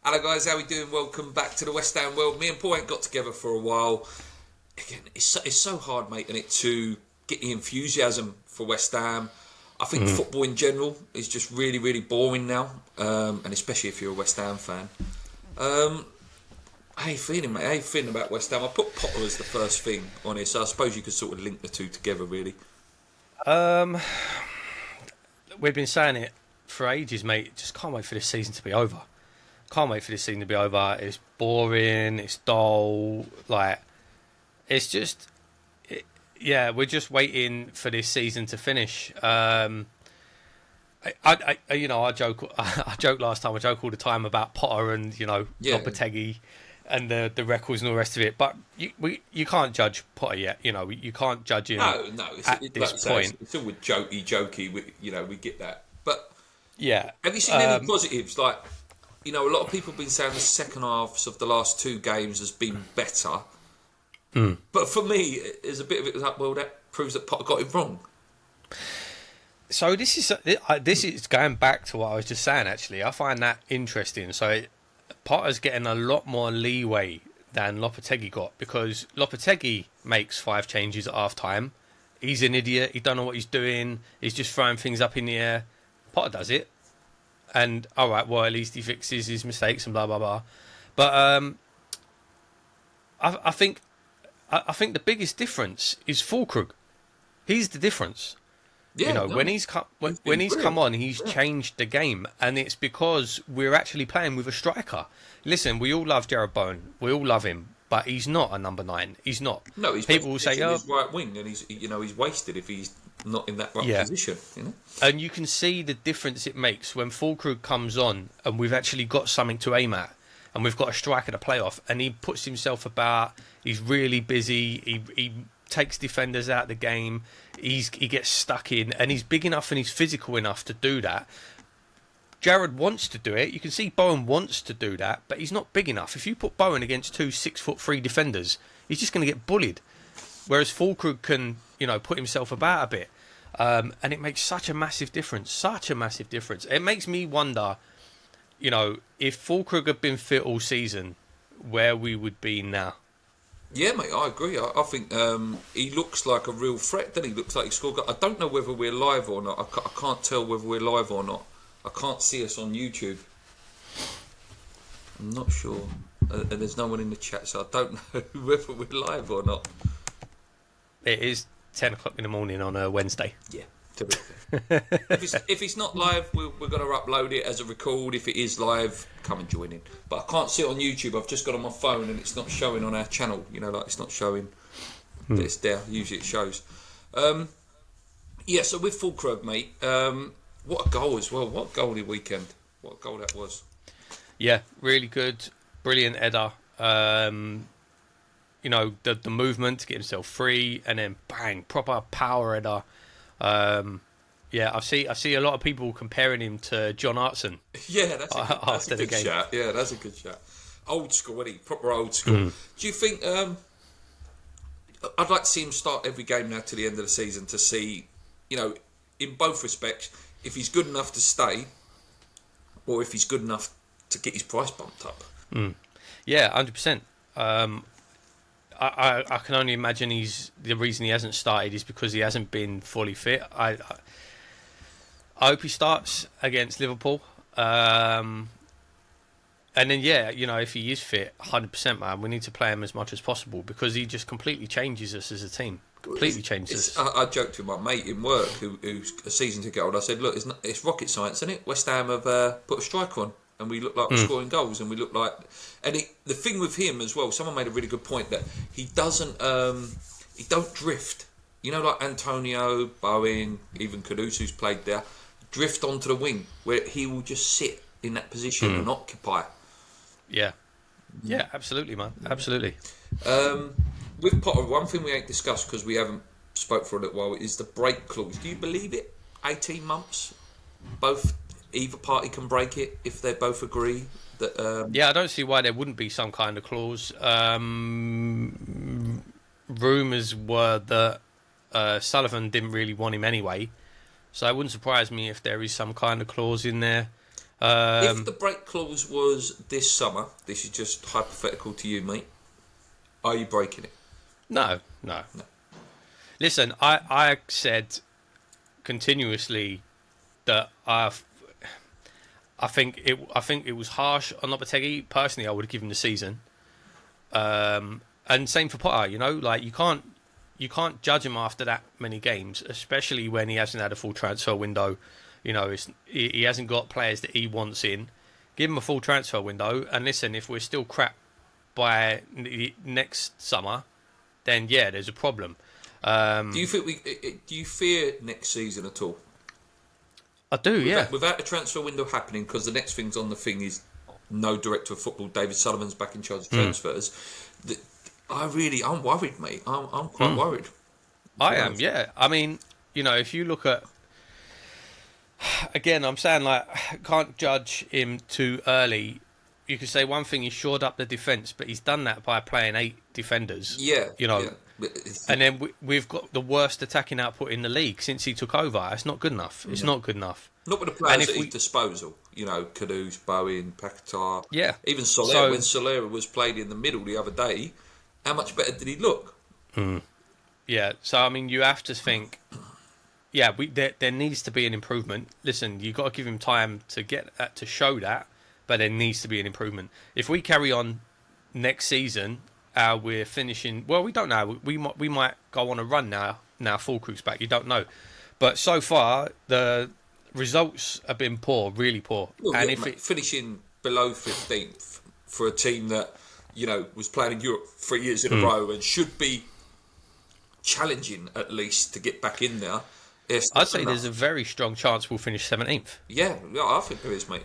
Hello guys, how we doing? Welcome back to the West Ham world. Me and Paul ain't got together for a while. Again, it's so hard, mate, and to get the enthusiasm for West Ham. I think football in general is just really, really boring now, and especially if you're a West Ham fan. How you feeling, mate? How you feeling about West Ham? I put Potter as the first thing on it, so I suppose you could sort of link the two together, really. We've been saying it for ages, mate. Just can't wait for this season to be over. Can't wait for this season to be over. It's boring. It's dull. It's just, we're just waiting for this season to finish. I joke. I joke last time. I joke all the time about Potter and Lopetegui and the records and all the rest of it. But you can't judge Potter yet. You can't judge him. No. At this point, it's all with jokey. We get that. But yeah, have you seen any positives? A lot of people have been saying the second halves of the last two games has been better. But for me, there's a bit of it like, well, that proves that Potter got it wrong. So this is going back to what I was just saying, actually. I find that interesting. So Potter's getting a lot more leeway than Lopetegui got, because Lopetegui makes 5 changes at half-time. He's an idiot. He don't know what he's doing. He's just throwing things up in the air. Potter does it. And, all right, well, at least he fixes his mistakes and blah, blah, blah. But I think the biggest difference is Fullkrug. He's the difference. Yeah, when he's come on, he's changed the game. And it's because we're actually playing with a striker. Listen, we all love Jarrod Bowen. We all love him. But he's not a number 9. He's not. No, he's people will say, he's right wing, and he's wasted if he's not in that right position. And you can see the difference it makes when Fullkrug comes on, and we've actually got something to aim at, and we've got a striker to play off, and he puts himself about. He's really busy. He takes defenders out of the game. He gets stuck in, and he's big enough and he's physical enough to do that. Jarrod wants to do it. You can see Bowen wants to do that, but he's not big enough. If you put Bowen against 2 6'3" defenders, he's just going to get bullied. Whereas Fullkrug can, put himself about a bit. And it makes such a massive difference. Such a massive difference. It makes me wonder, if Fullkrug had been fit all season, where we would be now. Yeah, mate, I agree. I think he looks like a real threat. Then he looks like he scored. I don't know whether we're live or not. I can't tell whether we're live or not. I can't see us on YouTube. I'm not sure. And there's no one in the chat, so I don't know whether we're live or not. It is 10 o'clock in the morning on a Wednesday. Yeah. If it's not live, we're going to upload it as a record. If it is live, come and join in. But I can't see it on YouTube. I've just got it on my phone and it's not showing on our channel. It's not showing that it's there. Usually it shows. So with Fullkrug, mate, what a goal as well. What a goal the weekend. What a goal that was. Yeah, really good. Brilliant header. The movement to get himself free, and then bang, proper power header. I see a lot of people comparing him to John Hartson. Yeah, that's a good shout. Yeah, that's a good shout. Old school, isn't he? Proper old school. Do you think? I'd like to see him start every game now to the end of the season to see, in both respects, if he's good enough to stay, or if he's good enough to get his price bumped up. Yeah, 100%. I can only imagine the reason he hasn't started is because he hasn't been fully fit. I hope he starts against Liverpool. And then, if he is fit, 100%, man, we need to play him as much as possible, because he just completely changes us as a team. Completely changes us. I joked with my mate in work who's a season ticket holder. I said, look, it's rocket science, isn't it? West Ham have put a striker on, and we look like we're scoring goals, and we look like... And the thing with him as well, someone made a really good point, that he don't drift. Like Antonio, Bowen, even Kudus, who's played there, drift onto the wing, where he will just sit in that position and occupy. Yeah, absolutely, man, absolutely. With Potter, one thing we ain't discussed, because we haven't spoke for a little while, is the break clause. Do you believe it? 18 months? Either party can break it if they both agree that... I don't see why there wouldn't be some kind of clause. Rumours were that Sullivan didn't really want him anyway, so it wouldn't surprise me if there is some kind of clause in there. If the break clause was this summer, this is just hypothetical to you, mate, are you breaking it? No. Listen, I said continuously that I think it was harsh on Lopetegui. Personally, I would have given him the season. And same for Potter. Like you can't judge him after that many games, especially when he hasn't had a full transfer window. He hasn't got players that he wants in. Give him a full transfer window, and listen, if we're still crap by next summer, then yeah, there's a problem. Do you fear next season at all? I do, yeah. Without a transfer window happening, because the next thing's on the thing is no director of football. David Sullivan's back in charge of transfers. I'm worried, mate. I'm quite worried. I am, yeah. I mean, if you look at, again, I'm saying like can't judge him too early. You could say one thing, he's shored up the defence, but he's done that by playing 8 defenders. Yeah, Yeah. And then we've got the worst attacking output in the league since he took over. It's not good enough. It's not good enough. Not with the players at his disposal. Kudus, Bowen, Paquetá. Yeah. Even Soler. When Soler was played in the middle the other day, how much better did he look? Yeah. So, I mean, you have to think, yeah, there needs to be an improvement. Listen, you've got to give him time to get that, to show that, but there needs to be an improvement. If we carry on next season, we're finishing. Well, we don't know. We might go on a run now. Now Fullkrug's back. You don't know, but so far the results have been poor, really poor. Well, and finishing below 15th for a team that was playing in Europe 3 years in a row and should be challenging at least to get back in there. I'd say there's a very strong chance we'll finish 17th. Yeah, I think there is, mate.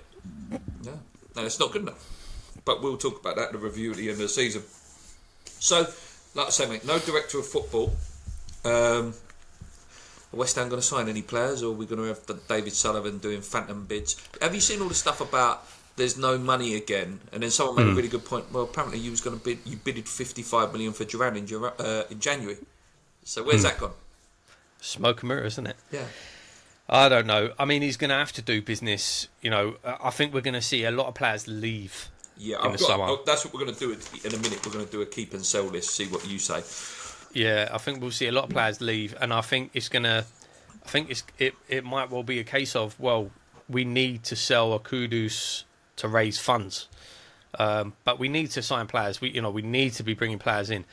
Yeah, and it's not good enough. But we'll talk about that in the review at the end of the season. So, like I say, mate, no director of football. Are West Ham going to sign any players, or are we going to have David Sullivan doing phantom bids? Have you seen all the stuff about there's no money again? And then someone made a really good point. Well, apparently you bidded 55 million for Duran in January. So where's that gone? Smoke and mirrors, isn't it? Yeah. I don't know. I mean, he's going to have to do business. I think we're going to see a lot of players leave. Yeah, that's what we're going to do in a minute. We're going to do a keep and sell list. See what you say. Yeah, I think we'll see a lot of players leave, and I think it's gonna. I think it might well be a case of, well, we need to sell a Kudus to raise funds, but we need to sign players. We need to be bringing players in.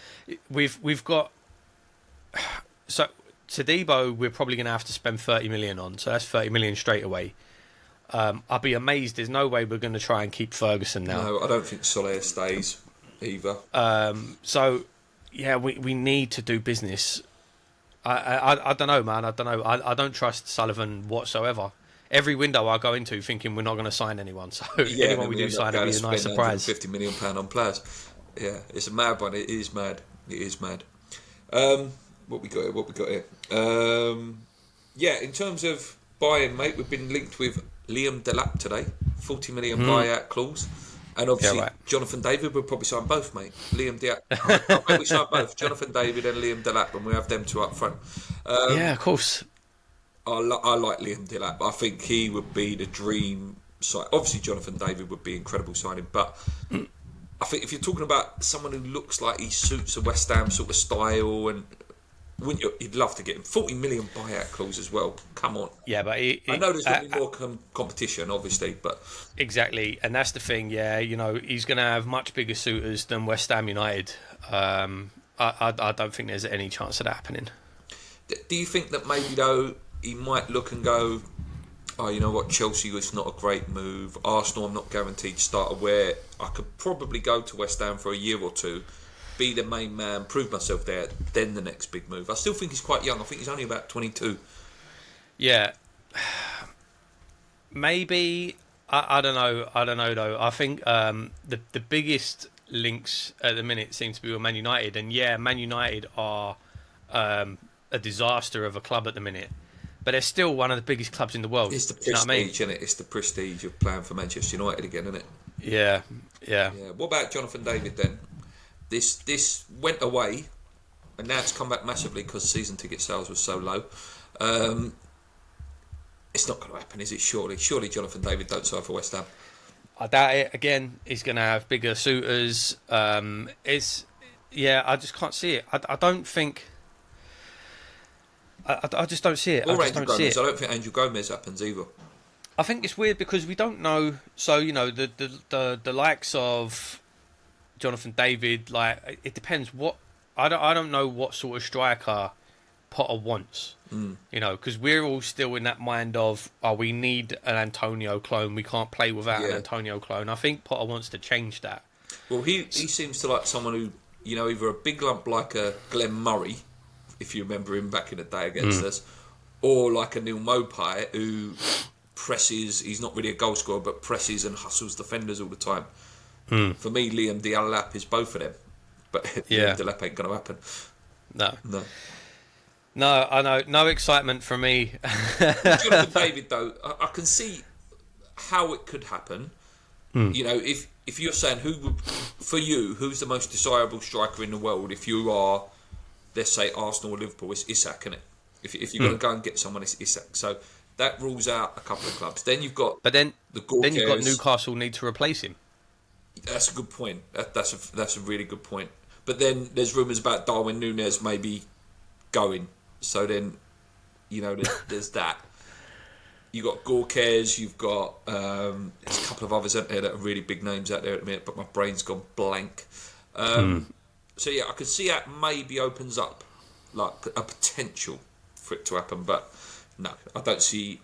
We've got so Todibo. We're probably going to have to spend 30 million on. So that's 30 million straight away. I'll be amazed. There's no way we're going to try and keep Ferguson now. No, I don't think Soler stays either. So, yeah, we need to do business. I don't know, man. I don't know. I don't trust Sullivan whatsoever. Every window I go into thinking we're not going to sign anyone. So anyone we do sign will be a nice surprise. £50 million on players. Yeah, it's a mad one. It is mad. What we got here? In terms of buying, mate, we've been linked with Liam Delap today, 40 million buyout clause, and obviously Jonathan David will probably sign both, mate. Liam Delap, I bet we sign both, Jonathan David and Liam Delap, and we have them two up front. Yeah, of course. I like Liam Delap. I think he would be the dream sign. Obviously, Jonathan David would be incredible signing, but I think if you're talking about someone who looks like he suits a West Ham sort of style, and wouldn't you? You'd love to get him 40 million buyout clause as well. Come on. Yeah, but I know there's going to be more competition, obviously, but exactly, and that's the thing. Yeah, he's going to have much bigger suitors than West Ham United. I don't think there's any chance of that happening. Do you think that maybe though he might look and go, oh, you know what, Chelsea was not a great move. Arsenal, I'm not guaranteed to start where I could probably go to West Ham for a year or two, be the main man, prove myself there, then the next big move. I still think he's quite young. I think he's only about 22. Yeah. Maybe, I don't know though. I think the biggest links at the minute seem to be with Man United. And yeah, Man United are a disaster of a club at the minute. But they're still one of the biggest clubs in the world. It's the prestige, isn't it? It's the prestige of playing for Manchester United again, isn't it? Yeah. What about Jonathan David then? This went away, and now it's come back massively because season ticket sales were so low. It's not going to happen, is it? Surely Jonathan David don't sign for West Ham. I doubt it. Again, he's going to have bigger suitors. I just can't see it. I don't think. I just don't see it. Or Angel Gomez. I don't think Angel Gomez happens either. I think it's weird because we don't know. So the likes of Jonathan David, like it depends what. I don't know what sort of striker Potter wants. Because we're all still in that mind of, we need an Antonio clone. We can't play without an Antonio clone. I think Potter wants to change that. Well, he seems to like someone who, either a big lump like a Glenn Murray, if you remember him back in the day against us, or like a Neil Maupay who presses. He's not really a goal scorer, but presses and hustles defenders all the time. For me, Liam Delap is both of them, but Liam Delap ain't going to happen. No, I know. No excitement from me. Jonathan David, though, I can see how it could happen. If you're saying who's the most desirable striker in the world, if you are, let's say, Arsenal or Liverpool, it's Isak, isn't it? If you're going to go and get someone, it's Isak. So that rules out a couple of clubs. Then you've got then you've got Newcastle need to replace him. That's a good point. That's a really good point. But then there's rumours about Darwin Núñez maybe going. So then, there's that. You've got Goalkeepers, you've got there's a couple of others out there that are really big names out there at the minute, but my brain's gone blank. So yeah, I could see that maybe opens up like a potential for it to happen, but no, I don't see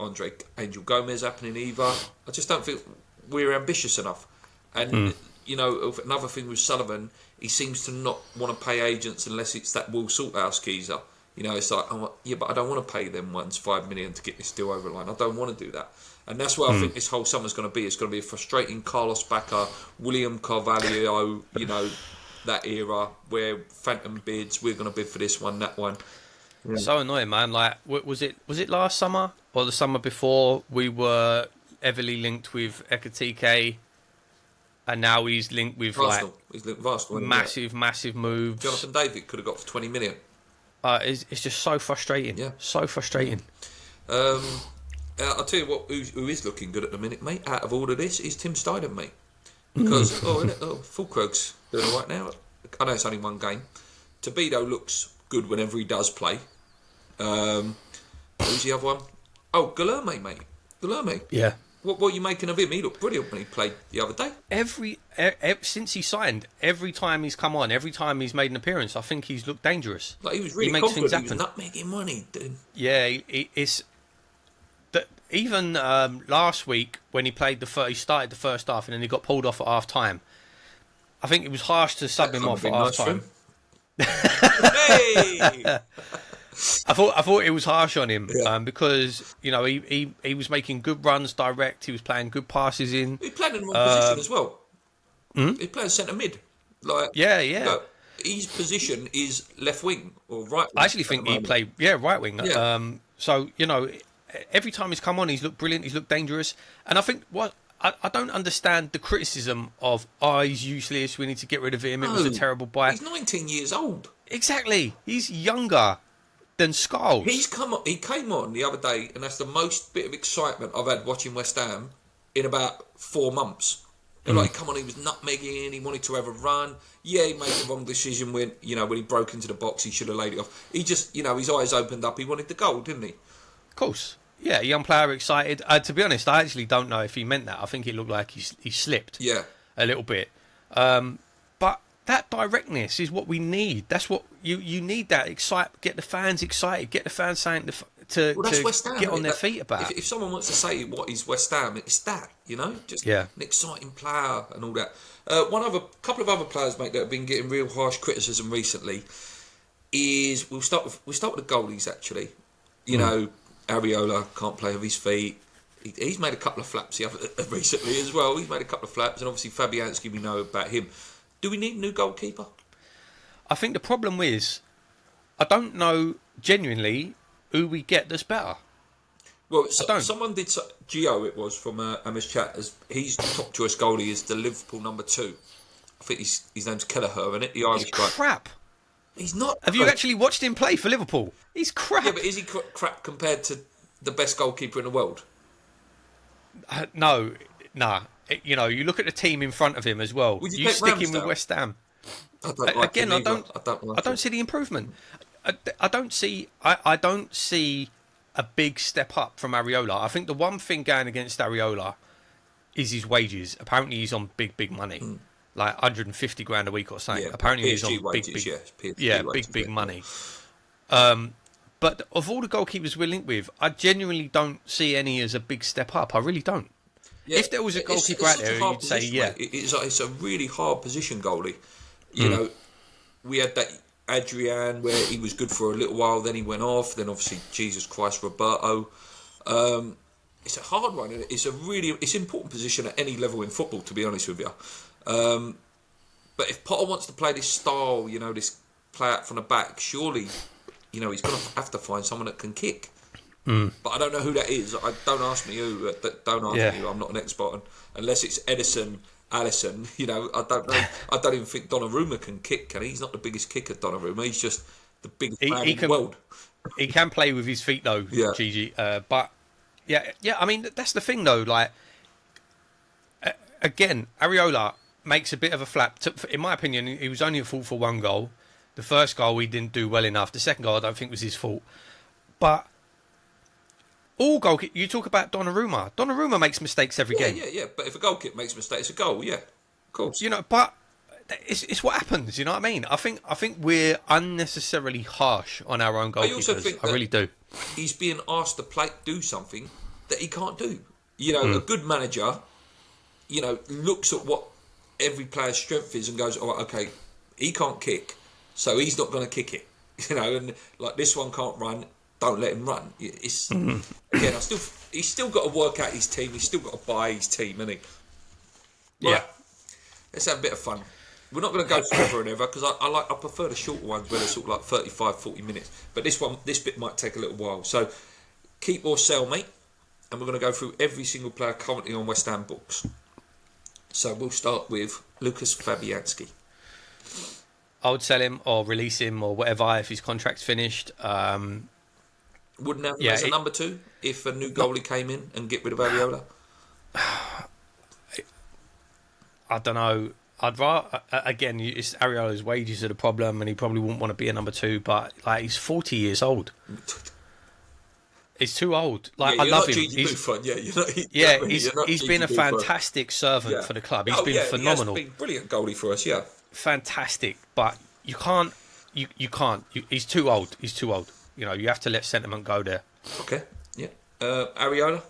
Angel Gomez happening either. I just don't think we're ambitious enough. And another thing with Sullivan, he seems to not want to pay agents unless it's that Will Salthouse geezer. It's like, but I don't want to pay them ones $5 million to get this deal over the line. I don't want to do that. And that's what I think this whole summer's going to be. It's going to be a frustrating Carlos Bacca, William Carvalho, that era where phantom bids, we're going to bid for this one, that one. Yeah. So annoying, man. Like, was it last summer or the summer before we were heavily linked with Ekatike, and now he's linked with Arsenal. He's linked with Arsenal, massive moves. Jonathan David could have got for 20 million. It's just so frustrating. Yeah. So frustrating. I'll tell you what, who is looking good at the minute, mate, out of all of this, is Tim Steidten, mate. Because, Fullkrug's doing all right now. I know it's only one game. Tobido looks good whenever he does play. Who's the other one? Oh, Guilherme, mate. Guilherme. Yeah. What are you making of him? He looked brilliant when he played the other day. Since he signed, every time he's come on, every time he's made an appearance, I think he's looked dangerous. Like, he was really confident. He was nutmegging money, dude. Yeah, it's that. Even last week when he played he started the first half and then he got pulled off at half time. I think it was harsh to sub him off at half time. Hey! I thought it was harsh on him because he was making good runs direct. He was playing good passes in. He played in the wrong position as well. He played centre mid. His position is left wing or right wing. I actually think he played right wing. Yeah. So every time he's come on, he's looked brilliant. He's looked dangerous. And I think I don't understand the criticism of he's useless. We need to get rid of him. It was a terrible buy. He's 19 years old. Exactly. He's younger than Scholes. He came on the other day, and that's the most bit of excitement I've had watching West Ham in about 4 months. He was nutmegging, he wanted to have a run. Yeah, he made the wrong decision when he broke into the box, he should have laid it off. He just, his eyes opened up, he wanted the goal, didn't he? Of course. Yeah, young player excited. To be honest, I actually don't know if he meant that. I think it looked like he slipped a little bit. But that directness is what we need. That's what you need. That get the fans excited, get the fans saying to West Ham, get on their feet about. If someone wants to say what is West Ham, it's that, just an exciting player and all that. Couple of other players, mate, that have been getting real harsh criticism recently is we'll start with the goalies actually. Areola can't play with his feet. He's made a couple of flaps recently as well. He's made a couple of flaps, and obviously Fabianski, we know about him. Do we need a new goalkeeper? I think the problem is, I don't know genuinely who we get that's better. Well, someone did. Gio, it was from Amish Chat. As he's top choice goalie is the Liverpool number 2. I think his name's Kelleher, isn't it? The Irish guy. Crap. He's not. Have you actually watched him play for Liverpool? He's crap. Yeah, but is he crap compared to the best goalkeeper in the world? No, nah. You know, you look at the team in front of him as well. Would You take stick him with Ramsdale? West Ham. I don't like Again, him I either. I don't see the improvement. I don't see. I don't see a big step up from Areola. I think the one thing going against Areola is his wages. Apparently, he's on big money, like 150 grand a week or something. Yeah, Apparently, he's PSG on wages, big, PSG wages, big yeah. money. But of all the goalkeepers we're linked with, I genuinely don't see any as a big step up. I really don't. Yeah, If there was a goalkeeper it's out such a there, hard you'd say, position, yeah. mate. It's a really hard position, goalie. You know, we had that Adrian where he was good for a little while, then he went off. Then obviously, Jesus Christ, Roberto. It's a hard one. And it's an important position at any level in football, to be honest with you. But if Potter wants to play this style, you know, this play out from the back, surely, you know, he's going to have to find someone that can kick. But I don't know who that is. Don't ask me who. Don't ask me who. I'm not an expert. Unless it's Edison, Allison. You know, I don't know. I don't even think Donnarumma can kick. Can he? He's not the biggest kicker, Donnarumma. He's just the biggest man in the world. He can play with his feet though, Gigi. But yeah. I mean, that's the thing though. Like again, Areola makes a bit of a flap. In my opinion, he was only at fault for one goal. The first goal he didn't do well enough. The second goal I don't think was his fault. But all goalkeepers, you talk about Donnarumma. Donnarumma makes mistakes every game. Yeah. But if a goalkeeper makes a mistake, it's a goal. Yeah, of course. You know, but it's what happens. You know what I mean? I think we're unnecessarily harsh on our own goalkeepers. I also think I really do. He's being asked to do something that he can't do. You know, a good manager, you know, looks at what every player's strength is and goes, "Oh, okay, he can't kick, so he's not going to kick it." You know, and like this one can't run. Don't let him run. It's again. He's still got to work out his team. He's still got to buy his team, hasn't he? Right. Yeah. Let's have a bit of fun. We're not going to go forever and ever because I prefer the shorter ones where they're sort of like 35, 40 minutes. But this bit might take a little while. So keep or sell, mate. And we're going to go through every single player currently on West Ham books. So we'll start with Lucas Fabianski. I would sell him or release him or whatever if his contract's finished. Wouldn't have him as a number two if a new goalie came in and get rid of Areola? I don't know. I'd rather, again, it's Areola's wages are the problem and he probably wouldn't want to be a number two, but like he's 40 years old. He's too old. Like I love him. He's been a fantastic servant for the club. He's been phenomenal. He's been brilliant goalie for us, fantastic, but you can't. He's too old. He's too old. You know, you have to let sentiment go there. Okay, yeah. Areola?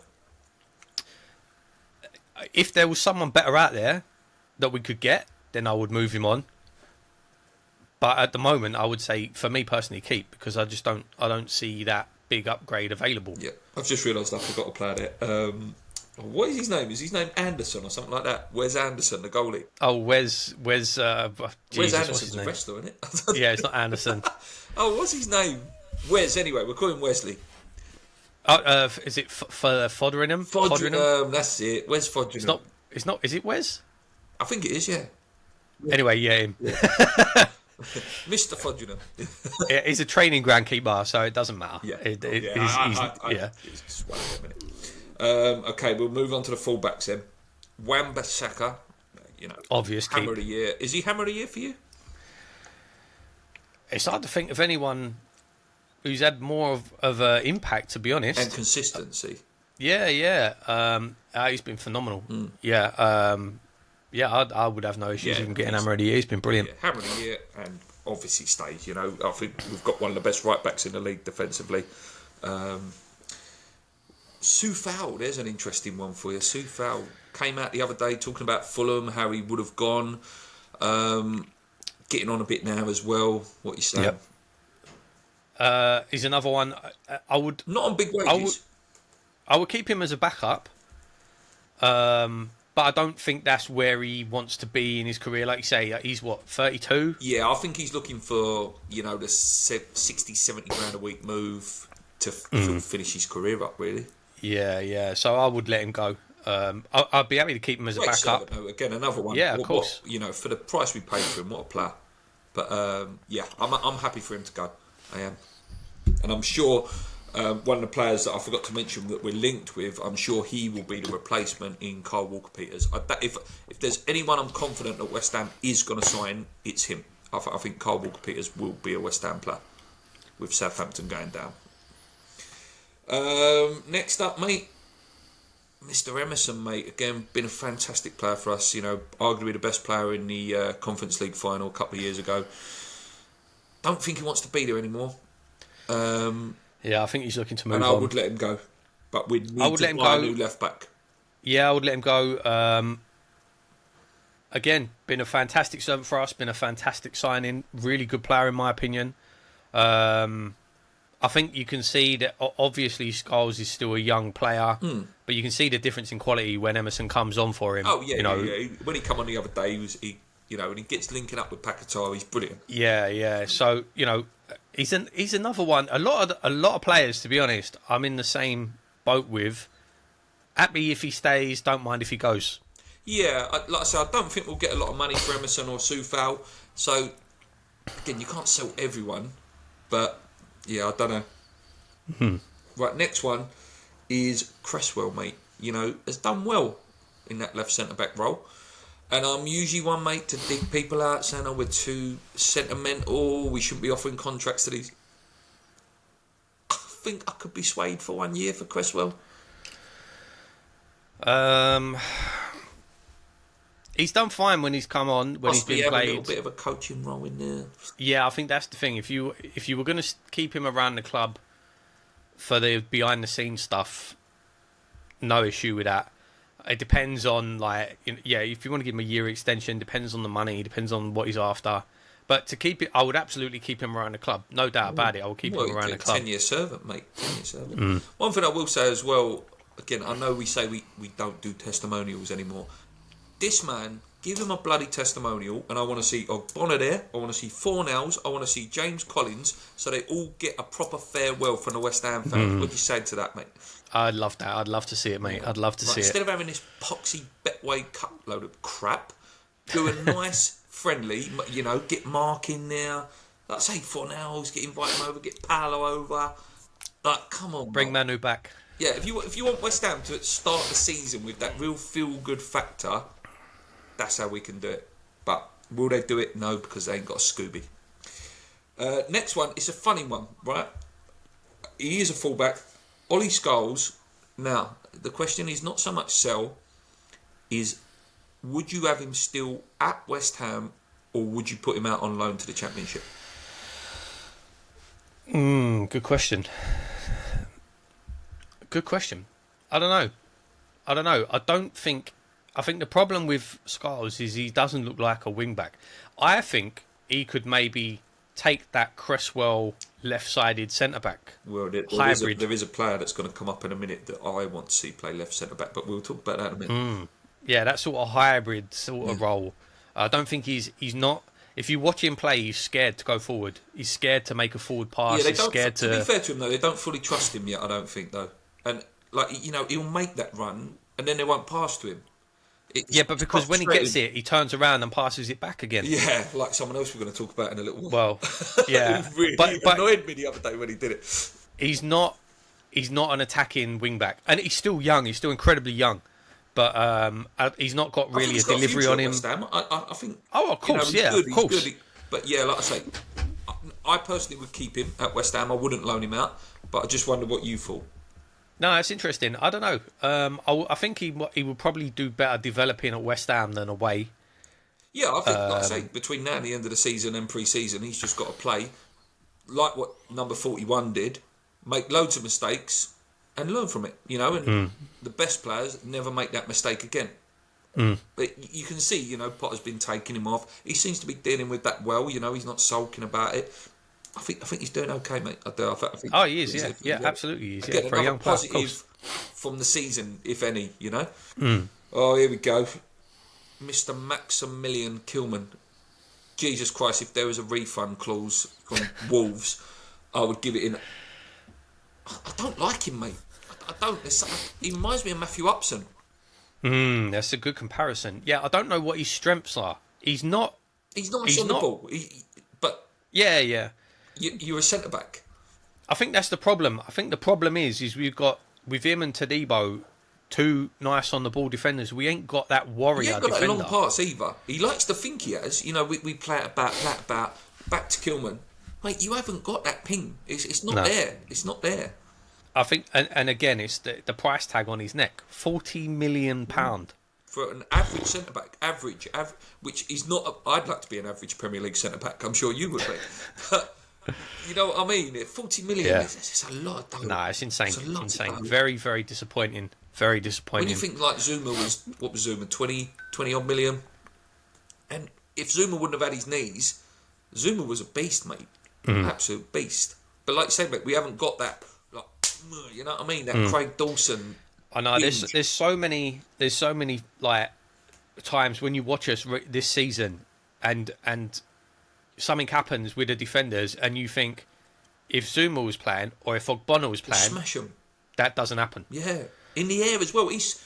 If there was someone better out there that we could get, then I would move him on. But at the moment, I would say, for me personally, keep, because I don't see that big upgrade available. Yeah, I've just realised I forgot to play it. What is his name? Is his name Anderson or something like that? Wes Anderson, the goalie? Oh, Wes Anderson's a wrestler, isn't it? Yeah, it's not Anderson. Oh, what's his name? Wes, anyway. We'll call him Wesley. Is it Foderingham? Foderingham, that's it. Wes Foderingham. It's not. Is it Wes? I think it is, yeah. Anyway, yeah, him. Yeah. Mr. Foderingham. Yeah, he's a training groundkeeper, so it doesn't matter. Yeah. Just wait a minute. Okay, we'll move on to the fullbacks then. Wan-Bissaka, you know, obvious hammer of the year. Is he hammer of the year for you? It's hard to think of anyone who's had more of an impact, to be honest. And consistency. Yeah. He's been phenomenal. Yeah. I would have no issues with him getting hammer of the year. He's been brilliant. Yeah, hammer of the year, and obviously stays. You know, I think we've got one of the best right backs in the league defensively. Soufal, there's an interesting one for you. Soufal came out the other day talking about Fulham, how he would have gone. Getting on a bit now as well. What you saying? Yep. He's another one. I would not on big wages. I would keep him as a backup. But I don't think that's where he wants to be in his career. Like you say, he's what, 32? Yeah, I think he's looking for, you know, the 60, 70 grand a week move to sort of finish his career up, really. Yeah. So I would let him go. I'd be happy to keep him as a backup. Again, another one. Yeah, of course. You know, for the price we paid for him, what a player. But, I'm happy for him to go. I am. And I'm sure One of the players that I forgot to mention that we're linked with, I'm sure he will be the replacement in Kyle Walker-Peters. If there's anyone I'm confident that West Ham is going to sign, it's him. I think Kyle Walker-Peters will be a West Ham player with Southampton going down. Next up, mate, Mr. Emerson, mate. Again, been a fantastic player for us. Arguably the best player in the Conference League final a couple of years ago. Don't think he wants to be there anymore. Yeah, I think he's looking to move on. And I would let him go. But we'd need to buy a new left back. Yeah, I would let him go. Again, been a fantastic servant for us, been a fantastic signing. Really good player, in my opinion. I think you can see that, obviously, Scholes is still a young player, but you can see the difference in quality when Emerson comes on for him. Oh, yeah. When he come on the other day, when he gets linking up with Paquetá, he's brilliant. Yeah. So, he's another one. A lot of players, to be honest, I'm in the same boat with. Happy if he stays, don't mind if he goes. Yeah, like I said, I don't think we'll get a lot of money for Emerson or Soufal. So, again, you can't sell everyone. But, yeah, I don't know. Right, next one is Cresswell, mate. Has done well in that left centre-back role. And I'm usually one, mate, to dig people out saying, we're too sentimental, we shouldn't be offering contracts to these. I think I could be swayed for 1 year for Cresswell. He's done fine when he's come on, when he's been played. A little bit of a coaching role in there. Yeah, I think that's the thing. If you were going to keep him around the club for the behind-the-scenes stuff, no issue with that. It depends on, if you want to give him a year extension, depends on the money, depends on what he's after. But to keep it, I would absolutely keep him around the club. No doubt about it. I will keep him around the club. 10-year servant, mate. 10-year servant. One thing I will say as well, again, I know we say we don't do testimonials anymore. This man, give him a bloody testimonial, and I want to see Ogbonna there, I want to see Fornells, I want to see James Collins, so they all get a proper farewell from the West Ham fans. What do you say to that, mate? I'd love that. I'd love to see it, mate. I'd love to see it. Instead of having this poxy Betway Cup load of crap, do a nice, friendly, get Mark in there. Like, say, Fornells, invite him over, get Paolo over. Like, come on, bring Manu back. Yeah, if you want West Ham to start the season with that real feel-good factor, that's how we can do it. But will they do it? No, because they ain't got a Scooby. Next one, it's a funny one, right? He is a fullback. Ollie Scholes. Now, the question is not so much sell, is would you have him still at West Ham or would you put him out on loan to the Championship? Good question. Good question. I don't know. I think the problem with Scholes is he doesn't look like a wing-back. I think he could maybe take that Cresswell left-sided centre-back hybrid. There is a player that's going to come up in a minute that I want to see play left centre-back, but we'll talk about that in a minute. Yeah, that sort of hybrid sort of role. I don't think he's not... If you watch him play, he's scared to go forward. He's scared to make a forward pass. Yeah, he's scared to be fair to him, though, they don't fully trust him yet, I don't think, though. And, he'll make that run, and then they won't pass to him. But because when he gets it, he turns around and passes it back again. Yeah, like someone else we're going to talk about in a little while. Well, yeah. He really annoyed me the other day when he did it. He's not an attacking wing-back. And he's still young. He's still incredibly young. But he's not got really a delivery on him. I think... Oh, of course, of course. Good. But yeah, like I say, I personally would keep him at West Ham. I wouldn't loan him out. But I just wonder what you thought. No, it's interesting. I don't know. I think he would probably do better developing at West Ham than away. Yeah, I think, like I say, between now and the end of the season and pre-season, he's just got to play like what number 41 did, make loads of mistakes and learn from it, and the best players never make that mistake again. But you can see, Potter's been taking him off. He seems to be dealing with that well, he's not sulking about it. I think he's doing okay, mate. I think he is, yeah, absolutely. He's again, for a young player, positive from the season, if any, Oh, here we go. Mr. Maximilian Kilman. Jesus Christ, if there was a refund clause from Wolves, I would give it in. I don't like him, mate. I don't. He reminds me of Matthew Upson. That's a good comparison. Yeah, I don't know what his strengths are. He's not on the ball. But yeah. You're a centre back. I think that's the problem. I think the problem is we've got, with him and Tadibo, two nice on the ball defenders. We ain't got that warrior He ain't got defender. that long pass either. He likes to think he has. You know, we play it about, back to Kilman. Mate, you haven't got that ping. It's not there. It's not there. I think, and again, it's the price tag on his neck, £40 million. For an average centre back, which is not. I'd like to be an average Premier League centre back. I'm sure you would be. But you know what I mean? 40 million. Yeah. It's a lot. Though. Nah, it's insane. It's a lot, insane. though. Very, very disappointing. Very disappointing. When you think like Zuma was, what was Zuma, 20 odd million? And if Zuma wouldn't have had his knees, Zuma was a beast, mate. Absolute beast. But like you say, mate, we haven't got that, like, you know what I mean? That Craig Dawson. I know there's so many like times when you watch us this season and something happens with the defenders and you think if Zuma was playing or if Ogbonna was playing, smash him. That doesn't happen. Yeah, in the air as well. He's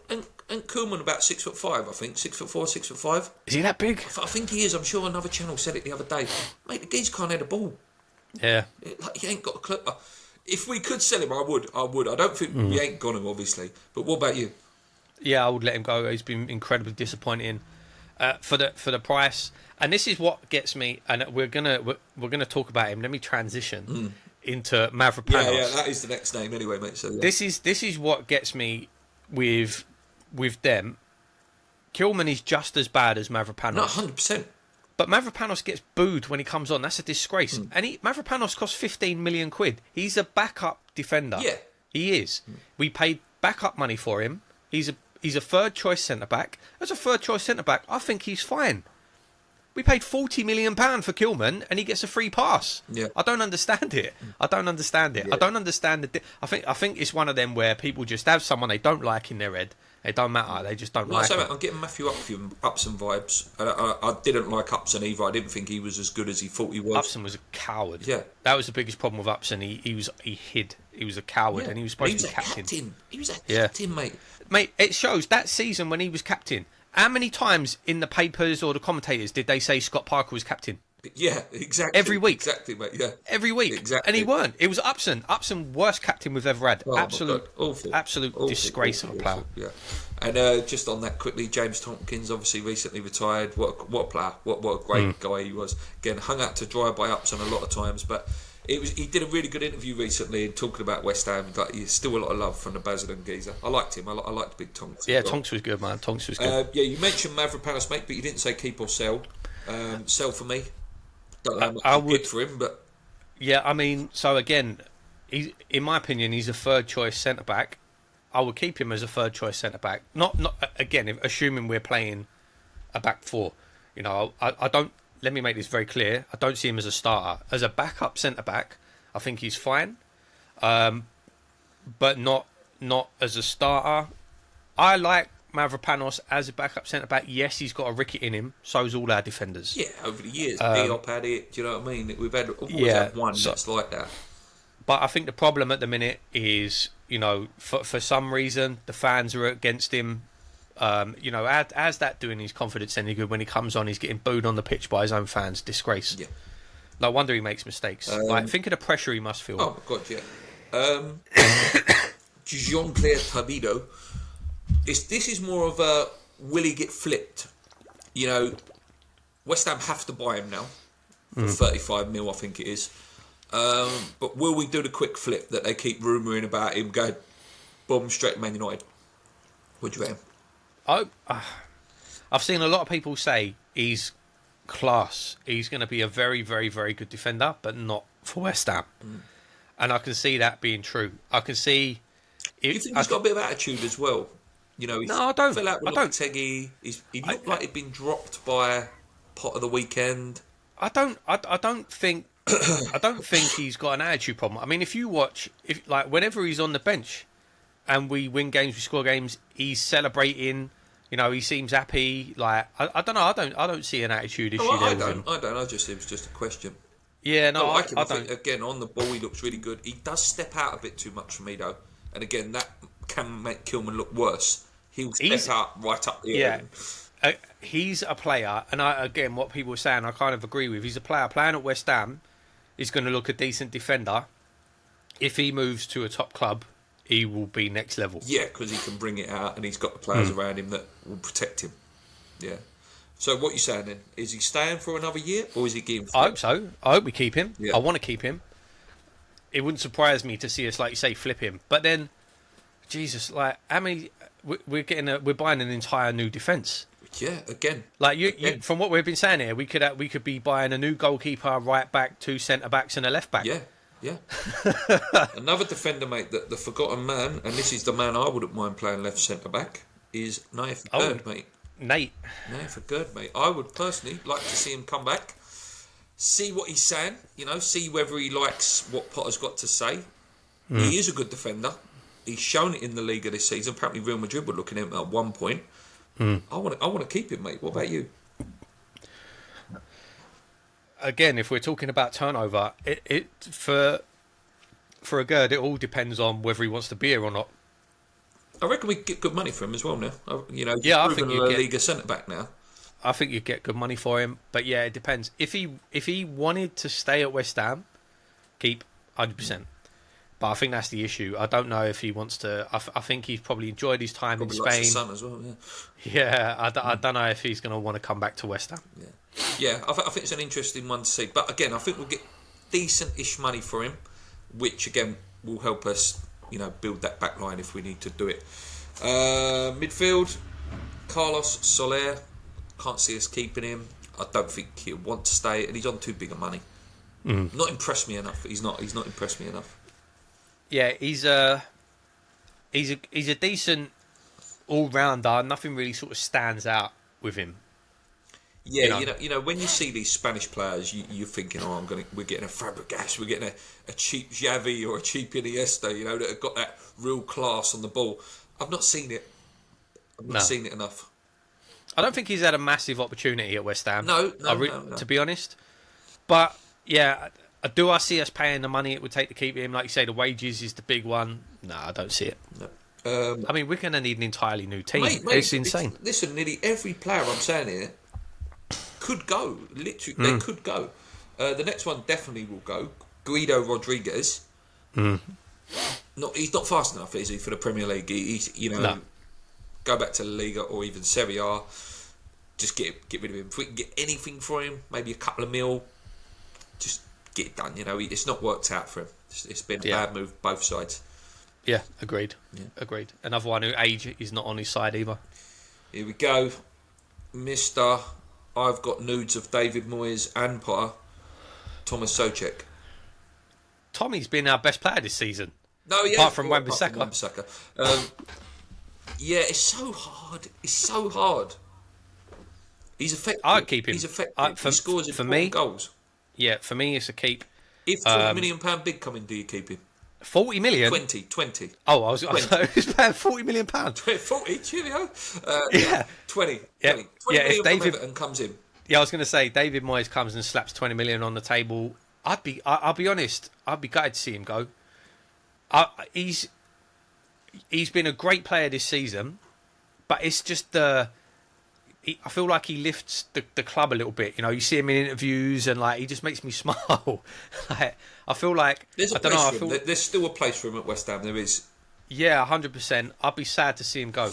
and Koeman about 6'5", I think, 6'4", 6'5". Is he that big? I think he is. I'm sure another channel said it the other day. Mate, the geez can't head a ball. Yeah, like he ain't got a clue. If we could sell him, I would. I don't think we ain't got him, obviously. But what about you? Yeah, I would let him go. He's been incredibly disappointing for the price. And this is what gets me. And we're gonna talk about him. Let me transition into Mavropanos. Yeah, that is the next name anyway, mate. So yeah. This is what gets me with them. Kilman is just as bad as Mavropanos. No, 100%. But Mavropanos gets booed when he comes on. That's a disgrace. And Mavropanos costs 15 million quid. He's a backup defender. Yeah. He is. We paid backup money for him. He's a third choice centre back. As a third choice centre back, I think he's fine. We paid £40 million for Kilman and he gets a free pass. Yeah. I don't understand it. I don't understand it. Yeah. I don't understand I think it's one of them where people just have someone they don't like in their head. It don't matter. They just don't like So, him. mate, I'm getting Matthew Upson vibes. I didn't like Upson either. I didn't think he was as good as he thought he was. Upson was a coward. Yeah. That was the biggest problem with Upson. He hid. He was a coward and he was supposed to be captain. He was a captain, mate. Mate, it shows that season when he was captain. How many times in the papers or the commentators did they say Scott Parker was captain? Yeah, exactly. Every week. Exactly, mate, yeah. Every week. Exactly. And he weren't. It was Upson. Upson, worst captain we've ever had. Oh, absolute awful, disgrace of a player. Yeah. And just on that quickly, James Tompkins obviously recently retired. What a player. What a great guy he was. Again, hung out to dry by Upson a lot of times, but he did a really good interview recently and talking about West Ham. Like, he's still a lot of love from the Basildon geezer. I liked him. I liked Big Tonks. Yeah, Tonks was good, man. Tonks was good. Yeah, you mentioned Mavropanos, mate, but you didn't say keep or sell. Sell for me. Don't know how much I would for him, but yeah, I mean, so again, in my opinion, he's a third choice centre back. I would keep him as a third choice centre back. Not again, assuming we're playing a back four. You know, I don't. Let me make this very clear. I don't see him as a starter. As a backup centre back, I think he's fine, but not as a starter. I like Mavropanos as a backup centre back. Yes, he's got a ricket in him. So's all our defenders. Yeah, over the years, Diop had it. Do you know what I mean? We've always had one that's like that. But I think the problem at the minute is, you know, for some reason the fans are against him. You know, how's that doing his confidence any good when he comes on? He's getting booed on the pitch by his own fans. Disgrace. Yeah. No wonder he makes mistakes. Like, think of the pressure he must feel. Oh my god, yeah. Jean-Claire Tabido. This is more of a will he get flipped? You know, West Ham have to buy him now for 35 mil, I think it is. But will we do the quick flip that they keep rumouring about him going, boom, straight to Man United? What do you reckon? I've seen a lot of people say he's class. He's going to be a very, very, very good defender, but not for West Ham. And I can see that being true. I can see. Do you think he's got a bit of attitude as well? You know, I don't. Fell out with Lopetegui. He looked like he'd been dropped by Pot of the Weekend. I don't think he's got an attitude problem. I mean, if you watch, whenever he's on the bench, and we win games, we score games, he's celebrating. You know, he seems happy. Like, I don't know. I don't see an attitude issue there with him. I don't. It was just a question. Yeah, no, I don't. Think, again, on the ball, he looks really good. He does step out a bit too much for me, though. And again, that can make Kilman look worse. He'll step out right up the end. He's a player, and again, what people are saying, I kind of agree with. He's a player playing at West Ham. He's going to look a decent defender, if he moves to a top club, he will be next level. Yeah, because he can bring it out and he's got the players around him that will protect him. Yeah. So what you saying then? Is he staying for another year or is he getting I hope so. I hope we keep him. Yeah. I want to keep him. It wouldn't surprise me to see us, like you say, flip him. But then, Jesus, like how many? We're buying an entire new defence. Yeah, again. Like you, from what we've been saying here, we could be buying a new goalkeeper, right back, 2 centre backs, and a left back. Yeah. Another defender, mate, the forgotten man, and this is the man I wouldn't mind playing left centre back, is Naif Gerd, mate. Naif Gerd, mate. I would personally like to see him come back, see what he's saying, see whether he likes what Potter's got to say. He is a good defender. He's shown it in the Liga this season. Apparently Real Madrid were looking at him at one point. I want to keep him, mate. What about you? Again, if we're talking about turnover, it for a Gerd, it all depends on whether he wants to be here or not. I reckon we get good money for him as well now. I think you get Liga centre back now. I think you get good money for him, but yeah, it depends. If he wanted to stay at West Ham, keep 100%. But I think that's the issue. I don't know if he wants to. I think he's probably enjoyed his time in Spain. Likes his son as well, yeah. I don't know if he's going to want to come back to West Ham. Yeah. I think it's an interesting one to see. But again, I think we'll get decent-ish money for him, which again will help us, build that back line if we need to do it. Midfield, Carlos Soler. Can't see us keeping him. I don't think he'll want to stay, and he's on too big a money. Not impressed me enough. He's not impressed me enough. Yeah, he's a decent all-rounder. Nothing really sort of stands out with him. Yeah, when you see these Spanish players, you're thinking, we're getting a Fabregas, we're getting a cheap Xavi or a cheap Iniesta, that have got that real class on the ball. I've not seen it. I've not seen it enough. I don't think he's had a massive opportunity at West Ham. No. To be honest. But yeah, do I see us paying the money it would take to keep him? Like you say, the wages is the big one. No, I don't see it. No. I mean, we're going to need an entirely new team. Mate, it's insane. Listen, nearly every player I'm saying here could go. Literally, they could go. The next one definitely will go. Guido Rodriguez. He's not fast enough, is he, for the Premier League? He's go back to La Liga or even Serie A. Just get rid of him. If we can get anything for him, maybe a couple of mil, just get it done. It's not worked out for him. It's been a bad move both sides. Yeah, agreed. Agreed. Another one who age is not on his side either. Here we go, Mister. I've got nudes of David Moyes and Potter. Thomas Souček. Tommy's been our best player this season. No, yeah, apart from Wan-Bissaka. Yeah, it's so hard. He's effective. I'd keep him. He's effective. He scores important goals. Yeah, for me, it's a keep. If £40 million bid come in, do you keep him? 40 million? 20. Oh, I was paying £40 million. 40, cheerio. 20. Yeah, 20 if David Everton comes in. Yeah, I was going to say, David Moyes comes and slaps 20 million on the table. I'll be honest, I'd be gutted to see him go. He's been a great player this season, but it's just I feel like he lifts the club a little bit. You see him in interviews and he just makes me smile. I feel like there's a place for him. There's still a place for him at West Ham. There is. Yeah, 100%. I'd be sad to see him go.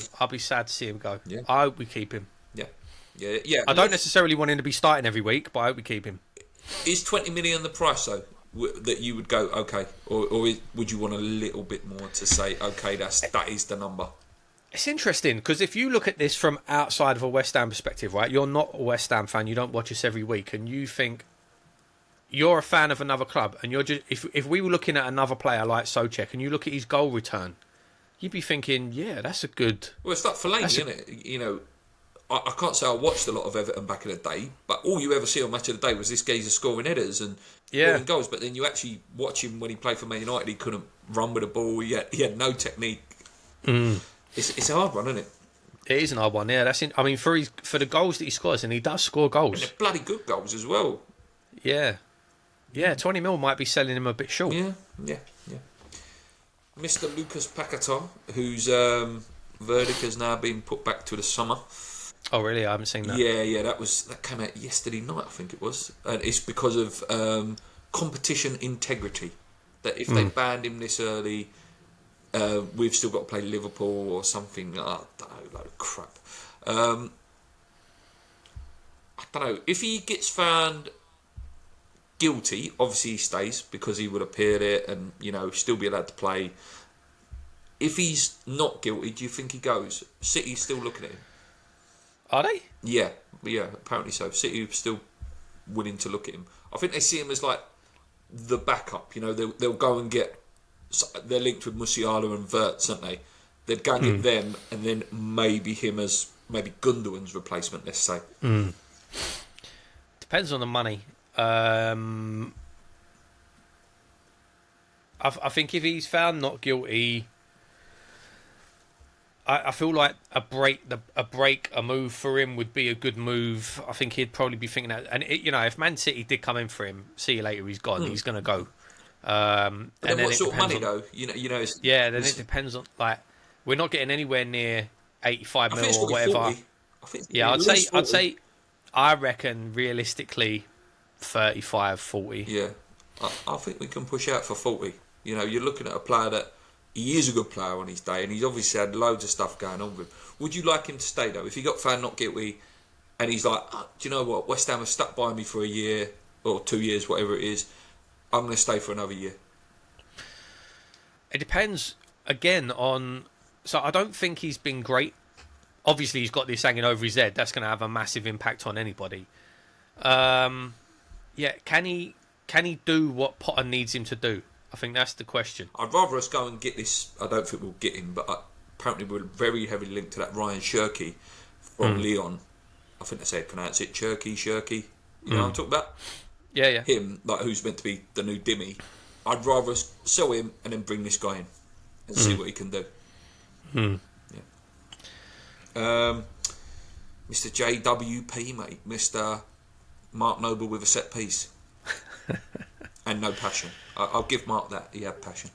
Yeah. I hope we keep him. Yeah. I don't necessarily want him to be starting every week, but I hope we keep him. Is 20 million the price though that you would go okay, or would you want a little bit more to say okay, that is the number? It's interesting because if you look at this from outside of a West Ham perspective, right? You're not a West Ham fan. You don't watch us every week, and you think you're a fan of another club, and you're just if we were looking at another player like Souček, and you look at his goal return, you'd be thinking, yeah, that's a good. Well, it's like Fellaini, isn't it? I can't say I watched a lot of Everton back in the day, but all you ever see on Match of the Day was this geezer scoring headers and scoring goals. But then you actually watch him when he played for Man United, he couldn't run with the ball. He had no technique. It's a hard one, isn't it? It is an hard one. Yeah, that's. I mean, for the goals that he scores, and he does score goals. And they're bloody good goals as well. Yeah. 20 mil might be selling him a bit short. Yeah. Mr. Lucas Paquetá, whose verdict has now been put back to the summer. Oh, really? I haven't seen that. Yeah, that came out yesterday night, I think it was. And it's because of competition integrity. that if they banned him this early, we've still got to play Liverpool or something. I don't know, load of crap. I don't know. If he gets found guilty, obviously he stays because he would appear there and, still be allowed to play. If he's not guilty, do you think he goes? City's still looking at him. Are they? Yeah, apparently so. City are still willing to look at him. I think they see him as like the backup. They'll go and get. They're linked with Musiala and Wirtz, aren't they? They'd go and get them, and then maybe him as maybe Gundogan's replacement. Let's say. Depends on the money. I think if he's found not guilty, I feel like a move for him would be a good move. I think he'd probably be thinking that. And if Man City did come in for him, see you later, he's gone. He's going to go. And then what sort of money though? Then it depends on we're not getting anywhere near 85 mil or whatever. I'd say I reckon realistically 35, 40. Yeah, I think we can push out for 40. You're looking at a player that he is a good player on his day, and he's obviously had loads of stuff going on with him. Would you like him to stay though? If he got found not guilty, and he's like, do you know what? West Ham have stuck by me for a year or 2 years, whatever it is. I'm going to stay for another year. It depends again on. So I don't think he's been great. Obviously, he's got this hanging over his head. That's going to have a massive impact on anybody. Can he do what Potter needs him to do? I think that's the question. I'd rather us go and get this. I don't think we'll get him, but apparently we're very heavily linked to that Ryan Shirky from Lyon. I think that's how you pronounce it. Shirky. You know what I'm talking about? Yeah. Him, who's meant to be the new Dimmy. I'd rather us sell him and then bring this guy in and see what he can do. Yeah. Mr. JWP, mate. Mr. Mark Noble with a set piece. And no passion. I'll give Mark that. He had passion.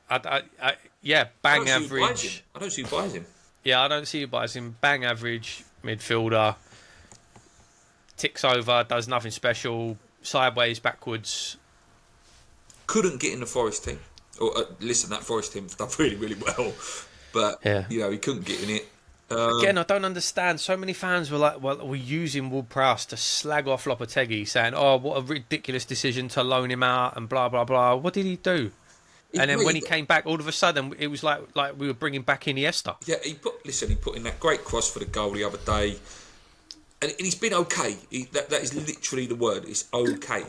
Bang average. I don't see who buys him. Yeah, I don't see who buys him. Bang average midfielder. Ticks over, does nothing special. Sideways, backwards. Couldn't get in the Forest team. Listen, that Forest team's done really, really well. But, he couldn't get in it. Again, I don't understand. So many fans were like, we're using Ward-Prowse to slag off Lopetegui, saying, oh, what a ridiculous decision to loan him out and blah, blah, blah. What did he do? And then when he came back, all of a sudden, it was like we were bringing back Iniesta. Yeah, he put in that great cross for the goal the other day. And he's been okay. That is literally the word. It's okay.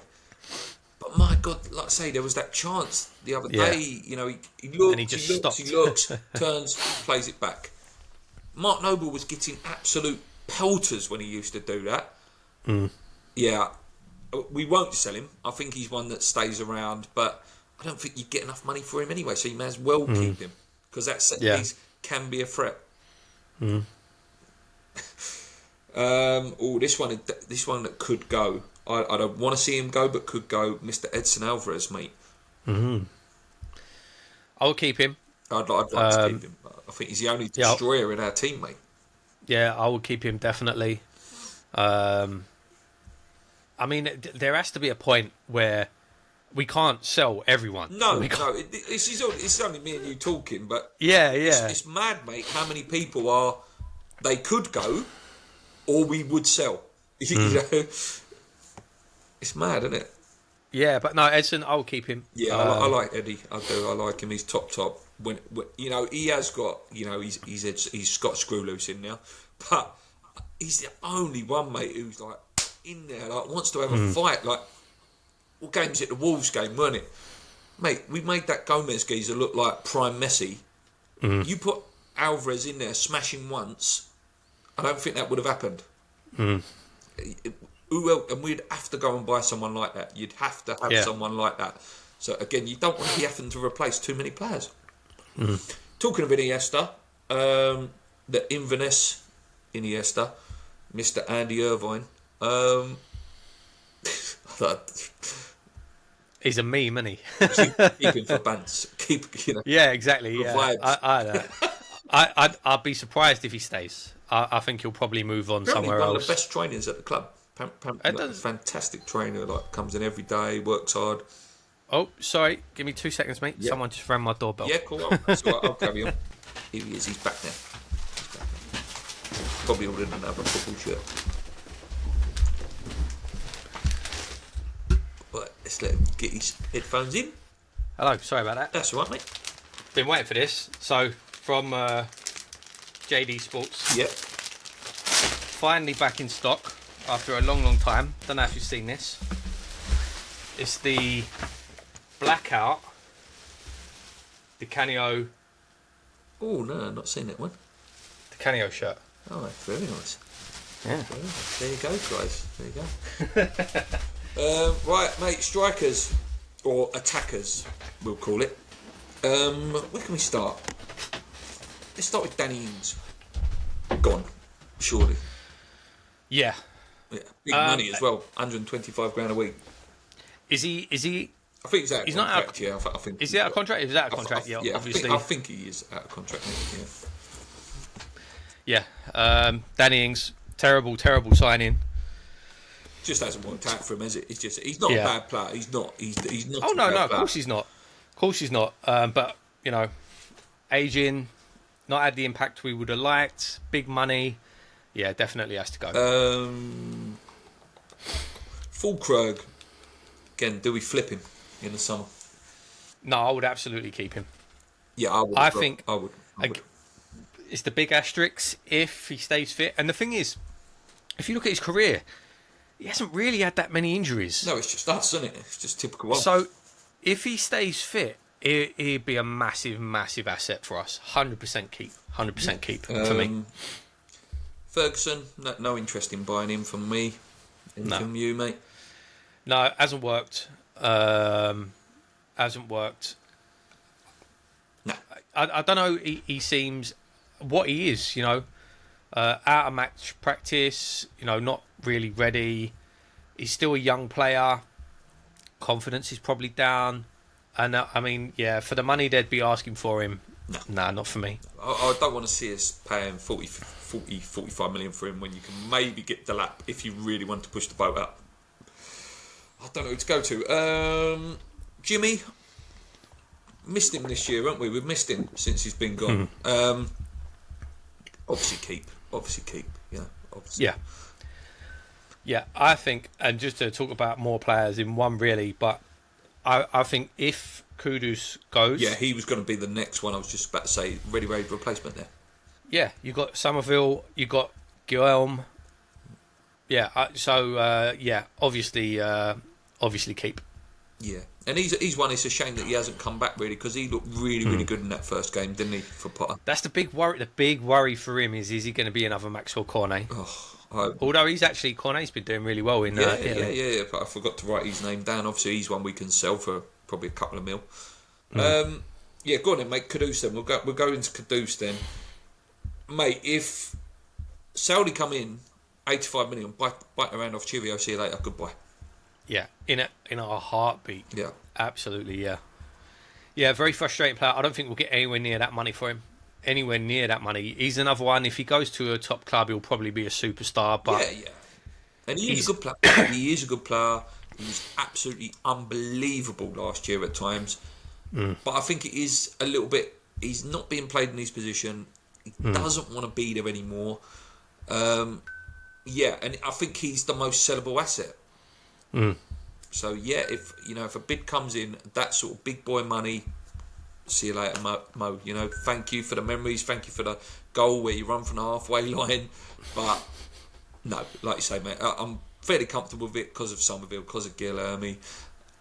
But my God, like I say, there was that chance the other day. He looks, and he stopped. He looks, turns, plays it back. Mark Noble was getting absolute pelters when he used to do that. Yeah, we won't sell him. I think he's one that stays around, but I don't think you get enough money for him anyway, so you may as well keep him, because that set piece can be a threat. This one that could go. I don't want to see him go, but could go. Mr. Edson Alvarez, mate. I'll keep him. I'd like to keep him. I think he's the only destroyer in our team, mate. Yeah, I will keep him definitely. I mean, there has to be a point where we can't sell everyone. No. It's only me and you talking, but yeah. It's mad, mate. How many people they could go, or we would sell. It's mad, isn't it? Yeah, but no, Edson, I'll keep him. Yeah, I like Eddie. I do. I like him. He's top. When he has got, he's got screw loose in now, but he's the only one, mate, who's like in there, like wants to have a fight. Like, what game was it? The Wolves game, weren't it, mate? We made that Gomez geezer look like prime Messi. You put Alvarez in there, smashing once. I don't think that would have happened. Who else? And we'd have to go and buy someone like that. You'd have to have someone like that. So again, you don't want to be having to replace too many players. Talking of Iniesta, the Inverness Iniesta, Mr. Andy Irvine. He's a meme, isn't he? Keep him for bants. Yeah, exactly. Yeah. I'd be surprised if he stays. I think he'll probably move on somewhere else. One of the best trainers at the club. Fantastic trainer. Like comes in every day, works hard. Oh, sorry. Give me 2 seconds, mate. Yeah. Someone just rang my doorbell. Yeah, cool. That's all right. I'll carry on. Here he is. He's back now. Probably ordered another football shirt. Right, let's let him get his headphones in. Hello. Sorry about that. That's all right, mate. Been waiting for this. So, from JD Sports. Yep. Finally back in stock after a long, long time. Don't know if you've seen this. It's the blackout Di Canio. Oh no, not seen that one. Di Canio shirt. Oh, very nice. Yeah. Very nice. There you go, guys. There you go. Right, mate. Strikers or attackers, we'll call it. Where can we start? Let's start with Danny Ings. Gone, surely. Yeah. Yeah, big money as well. 125 grand a week. Is he? I think he's out of He's contract. not out. Yeah, I think. Is he out of contract? Is out of contract? Yeah, obviously. I think he is out of contract. Yeah. Yeah. Danny Ings, terrible signing. Just hasn't worked out for him, has it? It's just he's not a bad player. He's not. He's not. Oh no, player. of course he's not. Of course he's not. But you know, aging, not had the impact we would have liked. Big money. Yeah, definitely has to go. Fullkrug. Again, do we flip him in the summer? No, I would absolutely keep him. Yeah, I would. I think I would. It's the big asterisk if he stays fit. And the thing is, if you look at his career, he hasn't really had that many injuries. No, it's just us, isn't it? It's just typical one. So, if he stays fit, he'd be a massive, massive asset for us. 100% keep. 100% keep for me. Ferguson, no interest in buying him from me. From you, mate. No, it hasn't worked. Hasn't worked. No. I don't know. He seems what he is, out of match practice, not really ready. He's still a young player. Confidence is probably down. And I mean, yeah, for the money they'd be asking for him, nah, not for me. I don't want to see us paying 45 million for him when you can maybe get the lap if you really want to push the boat up. I don't know who to go to. Jimmy, missed him this year, haven't we? We've missed him since he's been gone. Obviously keep. Yeah, obviously. Yeah, I think, and just to talk about more players in one really, but I think if Kudus goes... Yeah, he was going to be the next one. I was just about to say, ready replacement there. Yeah, you got Somerville, you got Guillaume. Yeah, obviously keep. Yeah, and he's one. It's a shame that he hasn't come back really because he looked really good in that first game, didn't he, for Potter? That's the big worry. The big worry for him is he going to be another Maxwell Cornet? Although Cornet's been doing really well in yeah. But I forgot to write his name down. Obviously, he's one we can sell for probably a couple of mil. Yeah, go on then, mate. Kudus then. We'll go into Kudus then, mate. If Saudi come in, 85 million, bite around off. Cheerio, see you later. Goodbye. Yeah, in a heartbeat. Yeah, absolutely. Yeah. Very frustrating player. I don't think we'll get anywhere near that money for him. Anywhere near that money. He's another one. If he goes to a top club, he'll probably be a superstar. But yeah. And he's a good player. He is a good player. He was absolutely unbelievable last year at times. But I think it is a little bit. He's not being played in his position. He doesn't want to be there anymore. Yeah, and I think he's the most sellable asset. So yeah, if a bid comes in, that sort of big boy money, see you later, Mo. Thank you for the memories, thank you for the goal where you run from the halfway line. But no, like you say, mate, I'm fairly comfortable with it because of Somerville, because of Guilherme.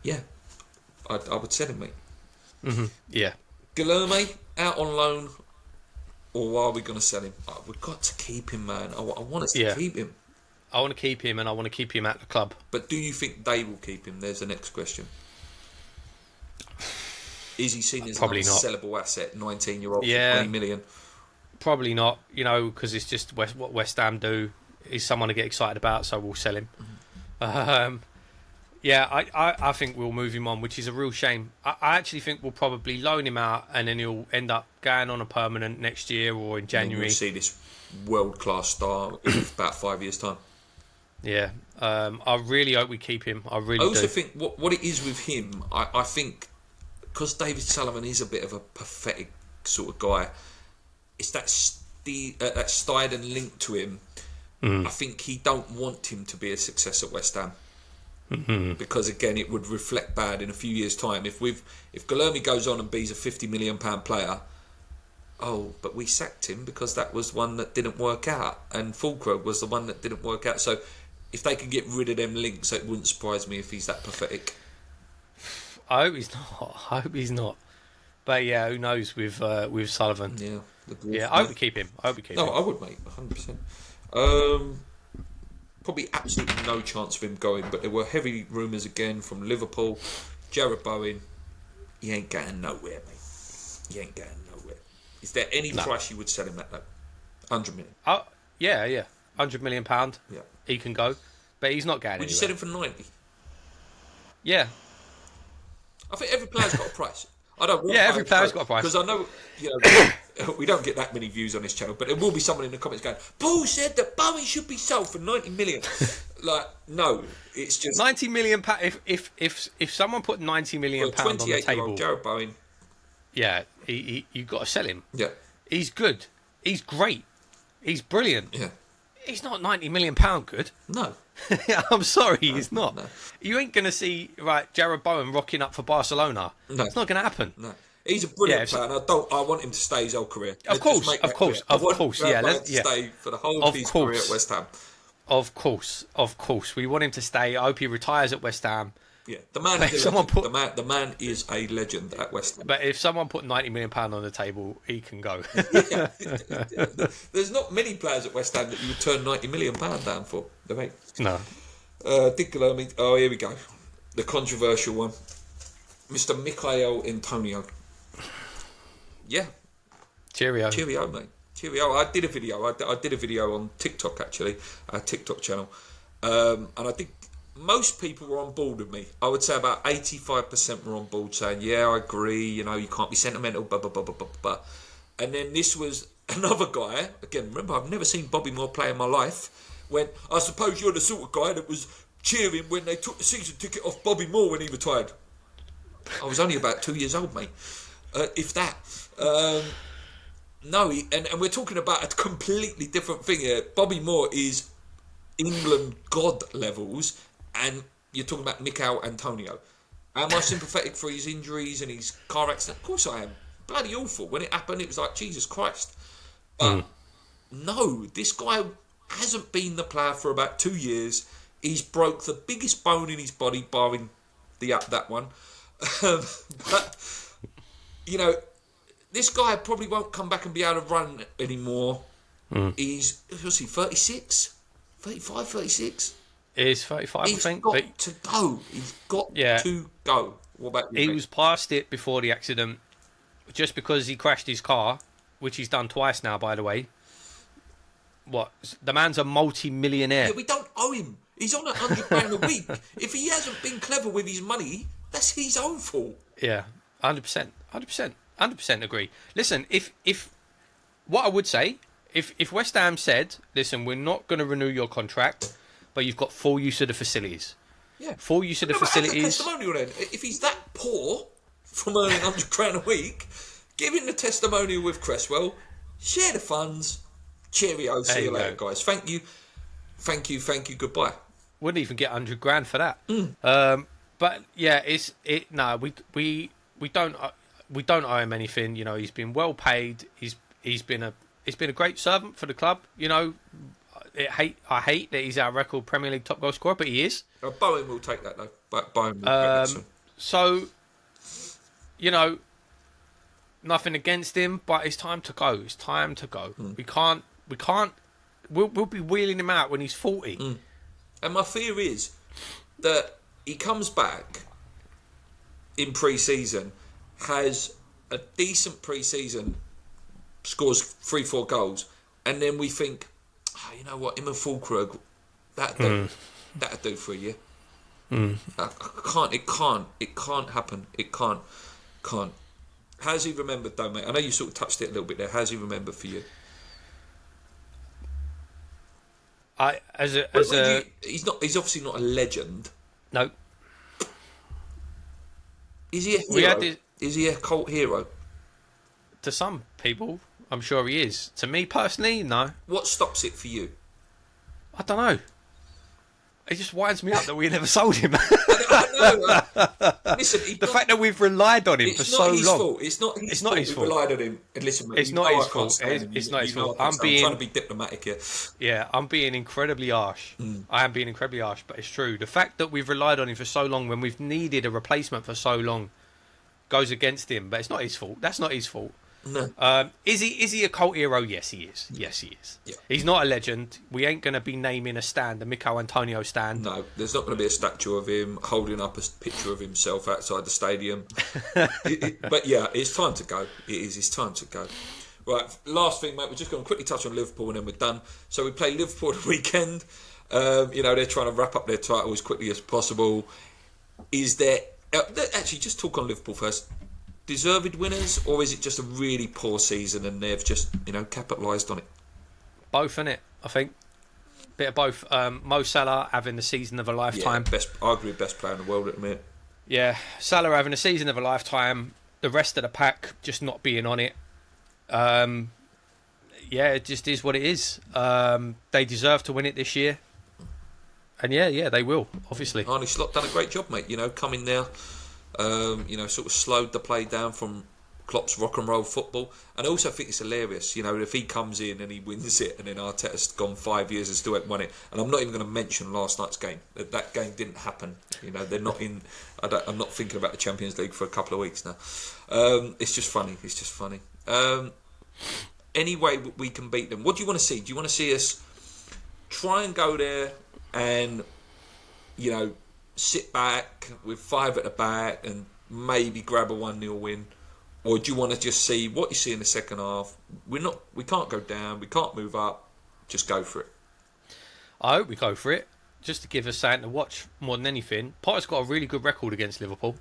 Yeah, I would sell him, mate. Yeah, Guilherme out on loan, or are we going to sell him? We've got to keep him, man. I want us to keep him. I want to keep him, and I want to keep him at the club. But do you think they will keep him? There's the next question. Is he seen as probably a not sellable asset, 19-year-old for 20 million? Probably not, because it's just what West Ham do. He's someone to get excited about, so we'll sell him. I think we'll move him on, which is a real shame. I actually think we'll probably loan him out, and then he'll end up going on a permanent next year or in January. We'll see this world-class star in about 5 years' time. Yeah. I really hope we keep him. I I really also do. think what it is with him, I think, because David Sullivan is a bit of a pathetic sort of guy, it's that that Steiden link to him. I think he don't want him to be a success at West Ham. Because again, it would reflect bad in a few years' time. If Guilherme goes on and be a £50 million player, but we sacked him because that was one that didn't work out, and Fullkrug was the one that didn't work out. So if they can get rid of them links, it wouldn't surprise me if he's that pathetic. I hope he's not. I hope he's not. But yeah, who knows with Sullivan? Yeah, Yeah, I hope we keep him. I hope we keep him. No, I would, mate, 100%. Probably absolutely no chance of him going, but there were heavy rumours again from Liverpool. Jared Bowen, he ain't going nowhere, mate. He ain't going nowhere. Is there any price you would sell him at, though? 100 million. Oh, yeah. £100 million. Yeah. He can go, but he's not going Would anywhere. you sell him for 90? Yeah. I think every player's got a price. I don't. Want every player's got a price. Because I know, we don't get that many views on this channel, but there will be someone in the comments going, "Paul said that Bowen should be sold for 90 million." Like, no, it's just 90 million. If someone put 90 million pound on the table, Jared Bowen. Yeah, you've got to sell him. Yeah, he's good. He's great. He's brilliant. Yeah, he's not 90 million good. No. I'm sorry, he's not. No. You ain't going to see Jared Bowen rocking up for Barcelona. No. It's not going to happen. No. He's a brilliant player, and I want him to stay his whole career. Of course. Yeah, Stay for the whole of his career at West Ham. Of course. We want him to stay. I hope he retires at West Ham. Yeah, the man is the man is a legend at West Ham. But if someone put £90 million on the table, he can go. Yeah. There's not many players at West Ham that you would turn £90 million down for, do they? No. Guilherme. Oh, here we go. The controversial one. Mr. Michael Antonio. Yeah. Cheerio, mate. Cheerio. I did a video. I did a video on TikTok, actually, our TikTok channel. And I think most people were on board with me. I would say about 85% were on board saying, yeah, I agree, you can't be sentimental, blah, blah, blah, blah, blah, blah. And then this was another guy, again, remember, I've never seen Bobby Moore play in my life, when I suppose you're the sort of guy that was cheering when they took the season ticket off Bobby Moore when he retired. I was only about 2 years old, mate. If that. No, and we're talking about a completely different thing here. Bobby Moore is England god levels, and you're talking about Mikel Antonio. Am I sympathetic for his injuries and his car accident? Of course I am. Bloody awful. When it happened, it was like, Jesus Christ. But no, this guy hasn't been the player for about 2 years. He's broke the biggest bone in his body, barring that one. But, this guy probably won't come back and be able to run anymore. He's, what's he, 36? 35, 36? He's 35, I think. He's got to go. He's got to go. What about you? He was past it before the accident, just because he crashed his car, which he's done twice now, by the way. What? The man's a multi-millionaire. Yeah, we don't owe him. He's on £100 a week. If he hasn't been clever with his money, that's his own fault. Yeah, 100%. 100% agree. Listen, if what I would say, if West Ham said, listen, we're not going to renew your contract, but you've got full use of the facilities. Yeah. Full use of the facilities. Testimonial then. If he's that poor from earning £100 a week, give him the testimonial with Cresswell, share the funds, cheerio, see you later, guys. Thank you, goodbye. Wouldn't even get £100,000 for that. But yeah, we don't owe him anything. He's been well paid. He's been a great servant for the club. I hate that he's our record Premier League top goal scorer, but he is. Bowen will take that though. But Bowen will take that soon. So, nothing against him, but it's time to go. It's time to go. We can't. We'll be wheeling him out when he's 40. And my fear is that he comes back in pre-season, has a decent pre-season, scores 3-4 goals, and then we think, you know what, him and Fullkrug, that'd do for a year. It can't happen. It can't. How's he remembered though, mate? I know you sort of touched it a little bit there. How's he remembered for you? He's not. He's obviously not a legend. No. Is he a hero? Is he a cult hero? To some people, I'm sure he is. To me personally, no. What stops it for you? I don't know. It just winds me up that we never sold him. I know. Listen, the fact that we've relied on him for so long. Fault. It's not his fault. We've relied on him. And listen, mate, it's not his fault. It's not his fault. I'm trying to be diplomatic here. Yeah, I'm being incredibly harsh. I am being incredibly harsh, but it's true. The fact that we've relied on him for so long, when we've needed a replacement for so long, goes against him. But it's not his fault. That's not his fault. No. Is he a cult hero? Yes, he is. Yes, he is. Yeah. He's not a legend. We ain't going to be naming a stand, a Mikel Antonio stand. No, there's not going to be a statue of him holding up a picture of himself outside the stadium. But yeah, it's time to go. It is. It's time to go. Right, last thing, mate. We're just going to quickly touch on Liverpool and then we're done. So we play Liverpool the weekend. They're trying to wrap up their title as quickly as possible. Is there... actually, just talk on Liverpool first. Deserved winners, or is it just a really poor season and they've just capitalised on it? Both, innit? I think bit of both. Mo Salah having the season of a lifetime. Yeah, arguably best player in the world at the minute. Yeah, Salah having a season of a lifetime. The rest of the pack just not being on it. It just is what it is. They deserve to win it this year, and yeah, they will. Obviously, Arne Slot done a great job, mate. Coming now. Sort of slowed the play down from Klopp's rock and roll football. And I also think it's hilarious, if he comes in and he wins it and then Arteta's gone 5 years and still hasn't won it. And I'm not even going to mention last night's game. That game didn't happen. They're not in... I'm not thinking about the Champions League for a couple of weeks now. It's just funny. It's just funny. Any way we can beat them. What do you want to see? Do you want to see us try and go there and, sit back with 5 at the back and maybe grab a 1-0 win, or do you want to just see what you see in the second half? We can't go down, we can't move up, just go for it. I hope we go for it, just to give us something to watch more than anything. Potter's got a really good record against Liverpool,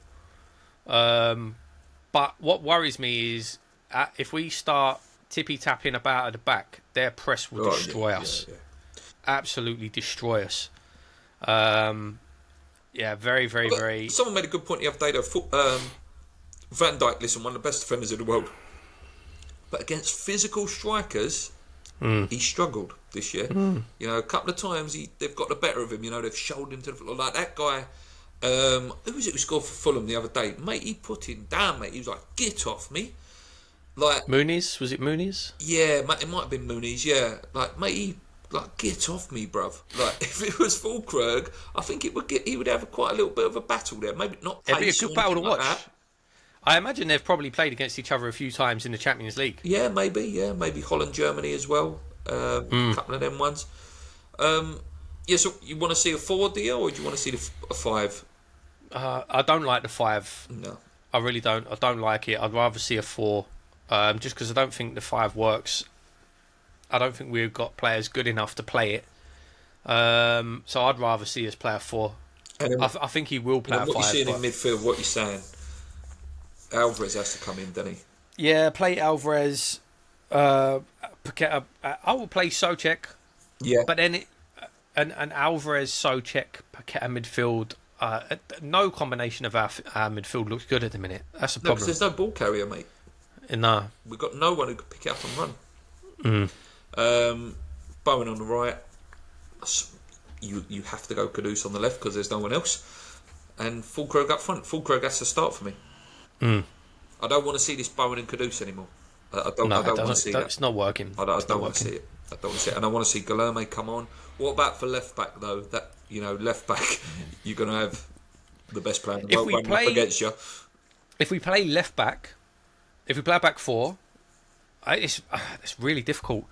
but what worries me is if we start tippy-tapping about at the back, their press will destroy us. Yeah. Absolutely destroy us. Very, very, very... Someone made a good point the other day, though. Van Dijk, listen, one of the best defenders in the world. But against physical strikers, he struggled this year. A couple of times they've got the better of him. They've shouldered him to the floor. Like that guy, who was it who scored for Fulham the other day? Mate, he put him down, mate. He was like, get off me. Like Muniz? Was it Muniz? Yeah, mate, it might have been Muniz, yeah. Like, mate, get off me, bruv. Like, if it was Fullkrug, I think he would have quite a little bit of a battle there. Maybe not pace. It'd be a good battle to watch. That. I imagine they've probably played against each other a few times in the Champions League. Yeah, maybe Holland, Germany as well. A couple of them ones. So you want to see a 4, do you, or do you want to see a 5? I don't like the 5. No. I really don't. I don't like it. I'd rather see a 4, just because I don't think the 5 works. I don't think we've got players good enough to play it. So I'd rather see us play a 4. I think he will play a 5. What you're seeing in midfield, what you're saying, Alvarez has to come in, doesn't he? Yeah, play Alvarez. Paqueta. I will play Souček. Yeah. But then an Alvarez, Souček, Paqueta midfield. No combination of our midfield looks good at the minute. That's the problem. No, because there's no ball carrier, mate. No. We've got no one who can pick it up and run. Bowen on the right. You have to go Kudus on the left because there's no one else. And Fullkrug up front. Fullkrug has to start for me. I don't want to see this Bowen and Kudus anymore. I don't want to see that. It's not working. I don't want to see it. I don't want to see it. And I want to see Guilherme come on. What about for left back though? That left back, you're going to have the best player in the world running up against you. If we play left back, if we play back 4, it's really difficult.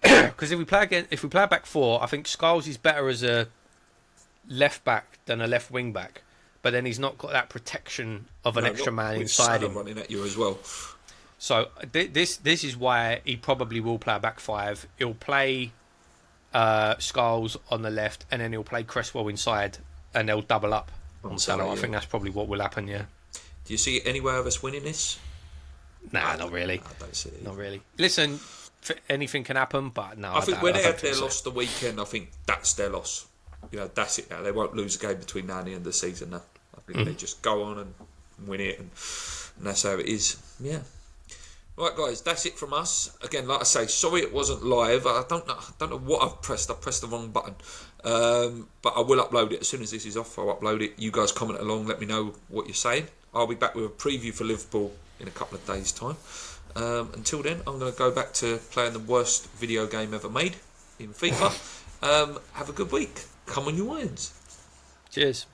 Because if we play back 4, I think Scholes is better as a left back than a left wing back. But then he's not got that protection of an extra man inside him running at you as well. So this is why he probably will play a back 5. He'll play Scholes on the left, and then he'll play Cresswell inside, and they'll double up on Salah. I think that's probably what will happen. Yeah. Do you see any way of us winning this? Nah, not really. I don't see it. Not really. Listen, anything can happen, but no. I think when they had their so. loss the weekend, I think that's their loss. That's it now. They won't lose a game between now and the end of the season now. I think they just go on and win it, and that's how it is. Yeah. Right, guys, that's it from us. Again, like I say, sorry it wasn't live. I don't know what I've pressed. I pressed the wrong button. But I will upload it as soon as this is off. I'll upload it. You guys comment along. Let me know what you're saying. I'll be back with a preview for Liverpool in a couple of days' time. Until then, I'm going to go back to playing the worst video game ever made in FIFA. Have a good week. Come on, you irons. Cheers.